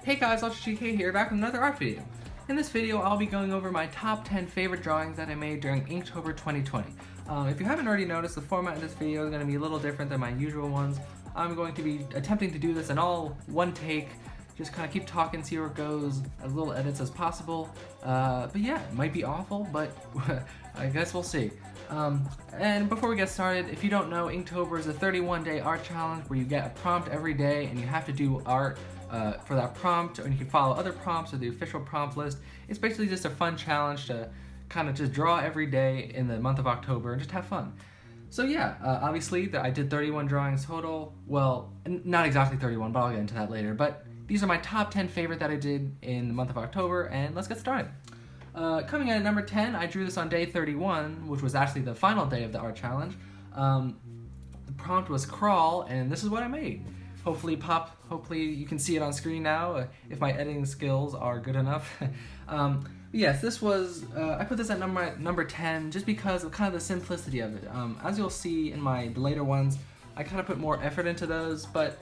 Hey guys, UltraGK here, back with another art video. In this video, I'll be going over my top 10 favorite drawings that I made during Inktober 2020. If you haven't already noticed, the format of this video is going to be a little different than my usual ones. I'm going to be attempting to do this in all one take, just kind of keep talking, see where it goes, as little edits as possible. But yeah, it might be awful, but I guess we'll see. And before we get started, if you don't know, Inktober is a 31-day art challenge where you get a prompt every day and you have to do art for that prompt, and you can follow other prompts or the official prompt list. It's basically just a fun challenge to kind of just draw every day in the month of October and just have fun. So yeah, obviously I did 31 drawings total. Well, not exactly 31, but I'll get into that later. But these are my top 10 favorite that I did in the month of October, and let's get started. Coming in at number 10, I drew this on day 31, which was actually the final day of the art challenge. The prompt was crawl, and this is what I made. Hopefully you can see it on screen now, if my editing skills are good enough. Yes, this was, I put this at number 10 just because of kind of the simplicity of it. As you'll see in the later ones, I kind of put more effort into those, but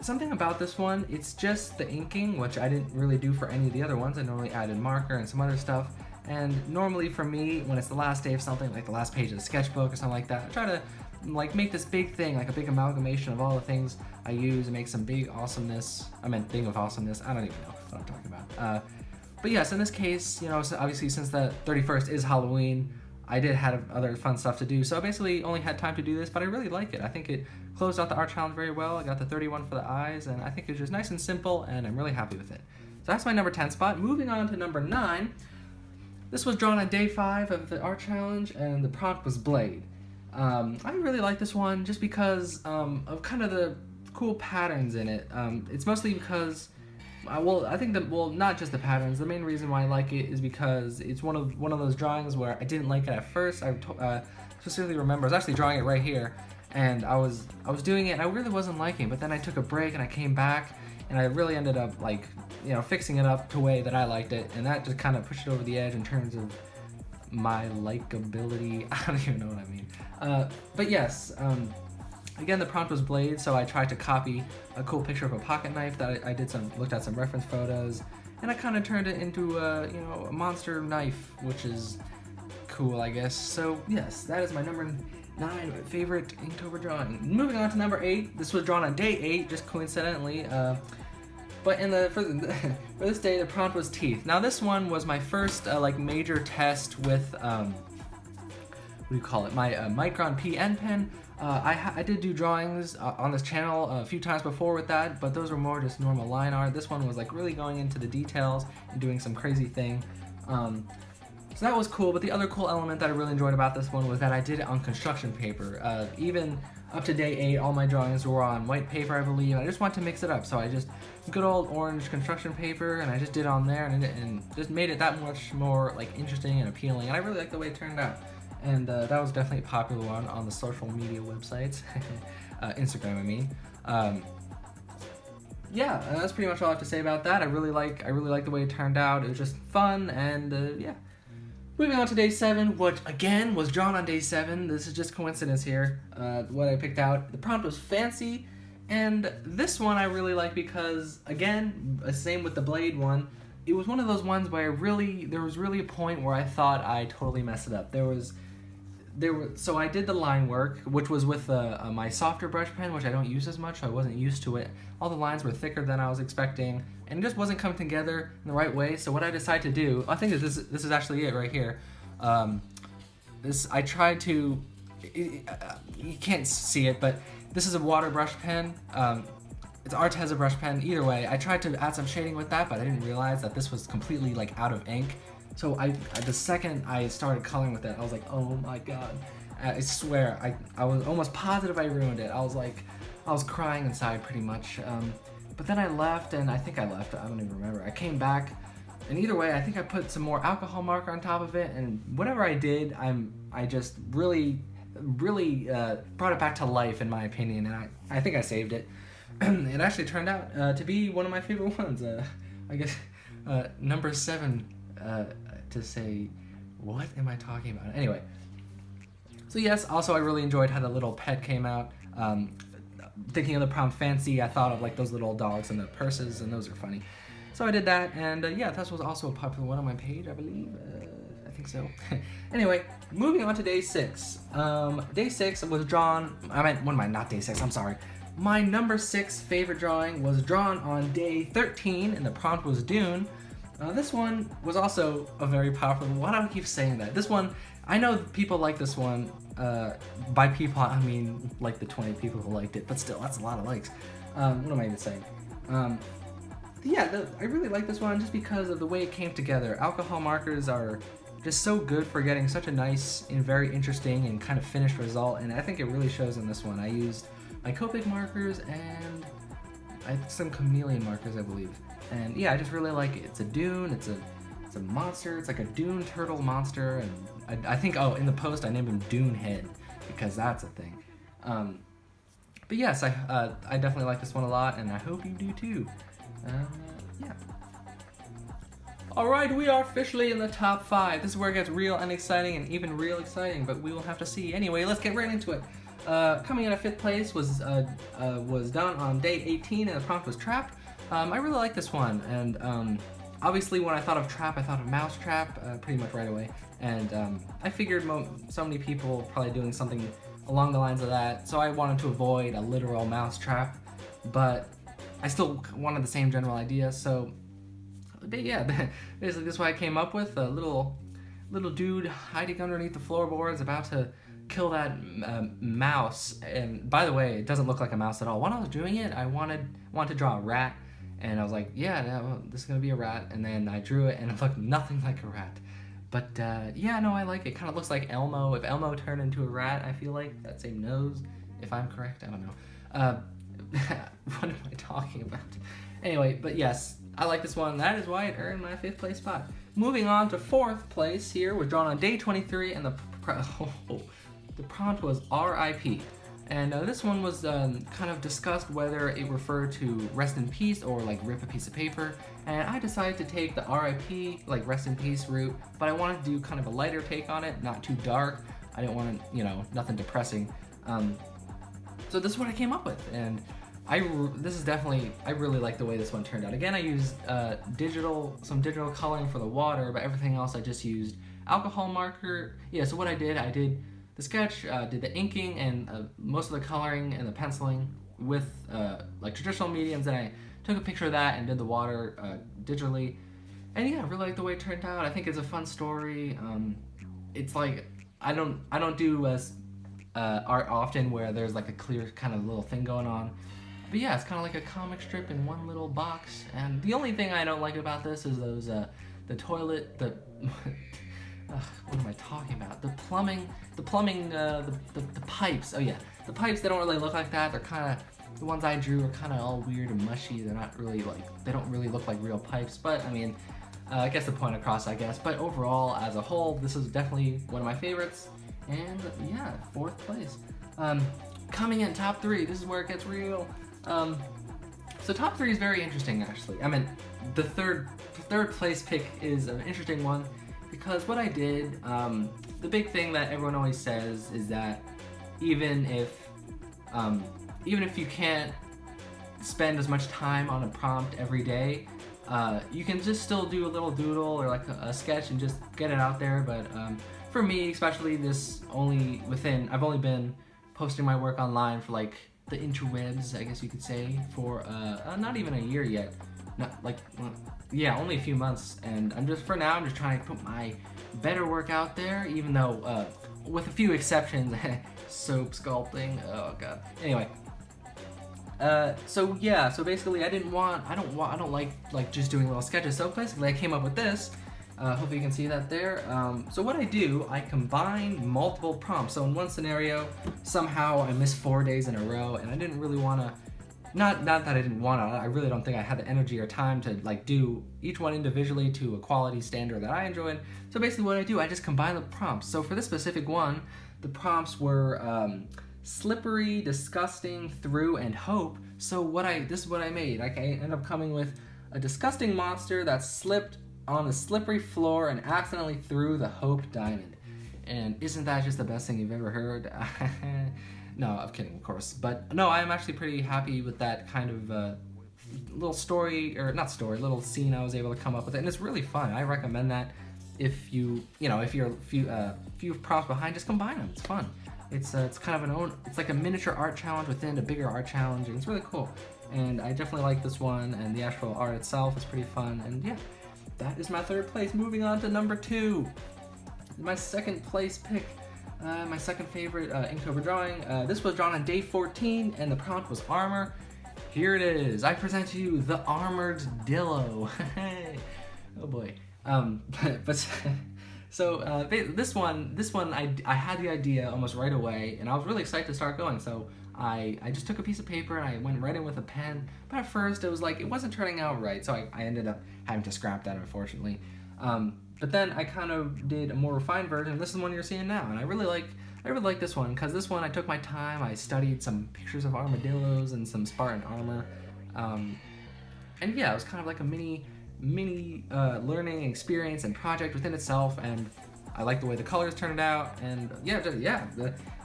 something about this one, it's just the inking, which I didn't really do for any of the other ones. I normally added marker and some other stuff. And normally for me, when it's the last day of something, like the last page of the sketchbook or something like that, I try to make this big thing, like a big amalgamation of all the things I use and make some big awesomeness. I meant thing of awesomeness. I don't even know what I'm talking about. But yes, in this case, so obviously since the 31st is Halloween, I did have other fun stuff to do. So I basically only had time to do this, but I really like it. I think it closed out the art challenge very well. I got the 31 for the eyes, and I think it was just nice and simple, and I'm really happy with it. So that's my number 10 spot. Moving on to number 9. This was drawn on day 5 of the art challenge, and the prompt was Blade. I really like this one just because of kind of the cool patterns in it. It's mostly because, I think that, not just the patterns. The main reason why I like it is because it's one of those drawings where I didn't like it at first. I specifically remember I was actually drawing it right here, and I was doing it and I really wasn't liking it, but then I took a break and I came back and I really ended up fixing it up to a way that I liked it, and that just kind of pushed it over the edge in terms of my likability. I don't even know what I mean. But yes, again, the prompt was Blade, so I tried to copy a cool picture of a pocket knife that I looked at some reference photos, and I kind of turned it into a monster knife, which is cool, I guess. So yes, that is my number 9 favorite Inktober drawing. Moving on to number 8. This was drawn on day 8, just coincidentally. But for this day, the prompt was teeth. Now this one was my first major test with what do you call it? My Micron PN pen. I did do drawings on this channel a few times before with that, but those were more just normal line art. This one was really going into the details and doing some crazy thing. So that was cool, but the other cool element that I really enjoyed about this one was that I did it on construction paper. Even up to day 8, all my drawings were on white paper, I believe. I just wanted to mix it up, so I just good old orange construction paper, and I just did on there, and just made it that much more interesting and appealing. And I really like the way it turned out. And that was definitely a popular one on the social media websites, Instagram, I mean. Yeah, that's pretty much all I have to say about that. I really like the way it turned out. It was just fun, and yeah. Moving on to day 7, which again was drawn on day 7. This is just coincidence here, what I picked out. The prompt was fancy, and this one I really like because, again, same with the Blade one, it was one of those ones where there was really a point where I thought I totally messed it up. So I did the line work, which was with my softer brush pen, which I don't use as much, so I wasn't used to it. All the lines were thicker than I was expecting, and it just wasn't coming together in the right way. So what I decided to do, I think that this is actually it right here. I tried to, you can't see it, but this is a water brush pen. It's Arteza brush pen. Either way, I tried to add some shading with that, but I didn't realize that this was completely out of ink. So the second I started coloring with it, I was like, oh my god. I swear, I was almost positive I ruined it. I was crying inside pretty much. But then I left, and I think I left, I don't even remember. I came back, and either way, I think I put some more alcohol marker on top of it, and whatever I did, I just really brought it back to life, in my opinion, and I think I saved it. It actually turned out to be one of my favorite ones. I guess number 7, to say, what am I talking about? Anyway, so yes, also I really enjoyed how the little pet came out. thinking of the prompt fancy, I thought of like those little dogs and the purses, and those are funny. So I did that, and yeah, this was also a popular one on my page, I believe. I think so. Anyway, moving on to day 6. Day 6 was drawn. Not day 6. I'm sorry. My number 6 favorite drawing was drawn on day 13, and the prompt was Dune. This one was also a very powerful one. Why do I keep saying that? This one, I know people like this one. By people, I mean like the 20 people who liked it, but still, that's a lot of likes. What am I even saying? I really like this one just because of the way it came together. Alcohol markers are just so good for getting such a nice and very interesting and kind of finished result, and I think it really shows in this one. I used my Copic markers and some chameleon markers, I believe. And yeah, I just really like it. It's a Dune, it's a monster, it's like a Dune turtle monster, and I think, in the post I named him Dune Head, because that's a thing. But yes, I definitely like this one a lot, and I hope you do too. Yeah. Alright, we are officially in the top 5. This is where it gets real and exciting, and even real exciting, but we will have to see. Anyway, let's get right into it. Coming in at 5th place was done on day 18, and the prompt was Trap. I really like this one, and obviously when I thought of Trap, I thought of Mousetrap pretty much right away, and I figured so many people probably doing something along the lines of that, so I wanted to avoid a literal mousetrap, but I still wanted the same general idea. So yeah, basically this is what I came up with: a little dude hiding underneath the floorboards, about to kill that mouse. And by the way, it doesn't look like a mouse at all. When I was doing it, I wanted to draw a rat, and I was like, this is gonna be a rat. And then I drew it, and it looked nothing like a rat. But I like it. Kind of looks like Elmo. If Elmo turned into a rat, I feel like that same nose. If I'm correct, I don't know. What am I talking about? Anyway, but yes, I like this one. That is why it earned my 5th place spot. Moving on to 4th place here, was drawn on day 23, and the prompt was R.I.P. And this one was kind of discussed whether it referred to rest in peace or like rip a piece of paper. And I decided to take the R.I.P. like rest in peace route, but I wanted to do kind of a lighter take on it, not too dark. I didn't want to, nothing depressing. So this is what I came up with, and I really like the way this one turned out. Again, I used some digital coloring for the water, but everything else I just used alcohol marker. Yeah, so what I did the sketch, did the inking and most of the coloring and the penciling with like traditional mediums, and I took a picture of that and did the water digitally. And yeah, I really like the way it turned out. I think it's a fun story. It's like I don't do art often where there's like a clear kind of little thing going on. But yeah, it's kind of like a comic strip in one little box. And the only thing I don't like about this is those the toilet, what am I talking about? The plumbing, the pipes. Oh yeah, the pipes, they don't really look like that. They're kind of, the ones I drew are kind of all weird and mushy. They're not really they don't really look like real pipes. But I mean, I guess the point across, I guess. But overall, as a whole, this is definitely one of my favorites. And yeah, 4th place. Coming in top 3, this is where it gets real. So top 3 is very interesting, actually. I mean, the third place pick is an interesting one, because what I did, the big thing that everyone always says is that even if you can't spend as much time on a prompt every day, you can just still do a little doodle or like a sketch and just get it out there. But for me, especially I've only been posting my work online for like the interwebs, I guess you could say, for not even a year yet. Only a few months, and I'm just trying to put my better work out there, even though with a few exceptions. Soap sculpting, oh god. Anyway, so basically I don't like just doing little sketches. So basically I came up with this. Hopefully you can see that there. So what I combine multiple prompts. So in one scenario, somehow I missed 4 days in a row, and I didn't really want to, not that I didn't want to, I really don't think I had the energy or time to like do each one individually to a quality standard that I enjoyed. So basically what I just combine the prompts. So for this specific one, the prompts were slippery, disgusting, through, and hope. So this is what I made. I ended up coming with a disgusting monster that slipped on the slippery floor and accidentally threw the hope diamond. And isn't that just the best thing you've ever heard? No, I'm kidding, of course. But no, I'm actually pretty happy with that kind of little story, or not story, little scene I was able to come up with. And it's really fun. I recommend that if if you're a few prompts behind, just combine them. It's fun. It's kind of it's like a miniature art challenge within a bigger art challenge, and it's really cool. And I definitely like this one, and the actual art itself is pretty fun. And yeah, that is my third place. Moving on to number 2. My second place pick, my second favorite Inktober drawing. This was drawn on day 14, and the prompt was armor. Here it is. I present to you the Armored Dillo. Oh boy. This one I had the idea almost right away, and I was really excited to start going. So I just took a piece of paper and I went right in with a pen. But at first it was like it wasn't turning out right, so I ended up having to scrap that, unfortunately. But then I kind of did a more refined version. This is the one you're seeing now, and I really like this one because this one I took my time. I studied some pictures of armadillos and some Spartan armor, and yeah, it was kind of like a mini learning experience and project within itself. And I like the way the colors turned out, and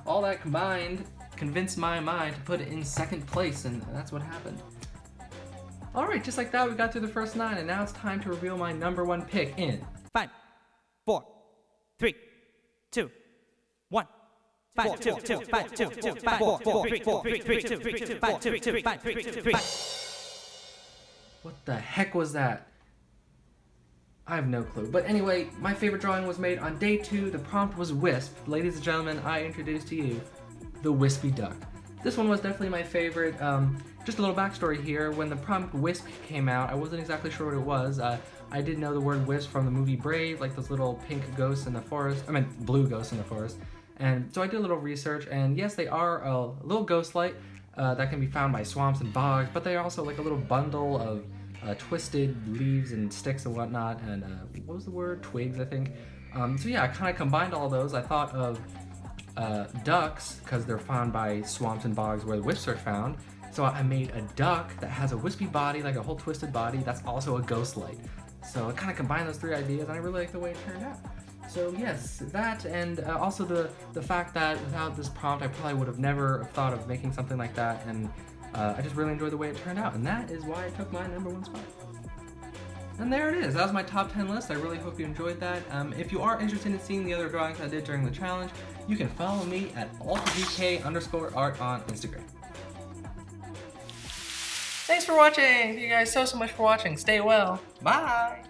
all that combined convinced my mind to put it in second place, and that's what happened. Alright, just like that, we got through the first 9, and now it's time to reveal my number 1 pick in 5, 4, 3, 2, 1. 5, 2, 2, 5, 2, 2, 5, 4, 3, 4, 3, 3, 2, 3, 2, 5, 2, 2, 5, 3, 2, 3. What the heck was that? I have no clue. But anyway, my favorite drawing was made on day 2. The prompt was Wisp. Ladies and gentlemen, I introduce to you the Wispy Duck. This one was definitely my favorite. Just a little backstory here. When the prompt Wisp came out, I wasn't exactly sure what it was. I did know the word wisp from the movie Brave, like those little pink ghosts in the forest. I mean, blue ghosts in the forest. And so I did a little research, and yes, they are a little ghost light that can be found by swamps and bogs, but they are also like a little bundle of twisted leaves and sticks and whatnot, and what was the word? Twigs, I think. So yeah, I kind of combined all those. I thought of ducks, because they're found by swamps and bogs where the wisps are found. So I made a duck that has a wispy body, like a whole twisted body, that's also a ghost light. So I kind of combined those 3 ideas, and I really like the way it turned out. So yes, that, and also the fact that without this prompt, I probably would have never thought of making something like that, and I just really enjoyed the way it turned out, and that is why I took my number 1 spot. And there it is. That was my top 10 list. I really hope you enjoyed that. If you are interested in seeing the other drawings I did during the challenge, you can follow me at altgk_art on Instagram. Thanks for watching. Thank you guys so much for watching. Stay well. Bye.